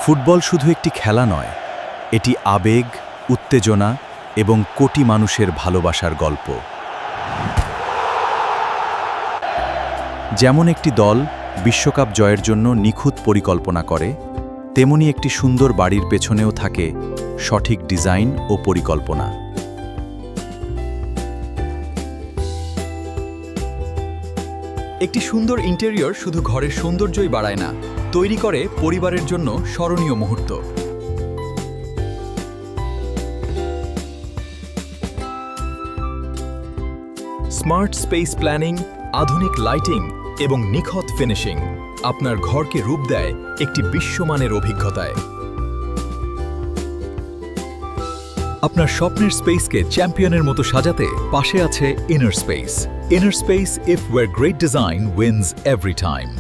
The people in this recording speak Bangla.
ফুটবল শুধু একটি খেলা নয়, এটি আবেগ, উত্তেজনা এবং কোটি মানুষের ভালোবাসার গল্প। যেমন একটি দল বিশ্বকাপ জয়ের জন্য নিখুঁত পরিকল্পনা করে, তেমনি একটি সুন্দর বাড়ির পেছনেও থাকে সঠিক ডিজাইন ও পরিকল্পনা। একটি সুন্দর ইন্টেরিয়র শুধু ঘরের সৌন্দর্যই বাড়ায় না, তৈরি করে পরিবারের জন্য স্মরণীয় মুহূর্ত। স্মার্ট স্পেস প্ল্যানিং, আধুনিক লাইটিং এবং নিখুঁত ফিনিশিং আপনার ঘরকে রূপ দেয় একটি বিশ্বমানের অভিজ্ঞতায়। আপনার স্বপ্নের স্পেসকে চ্যাম্পিয়নের মতো সাজাতে পাশে আছে inner space. Inner space, if where great design wins every time.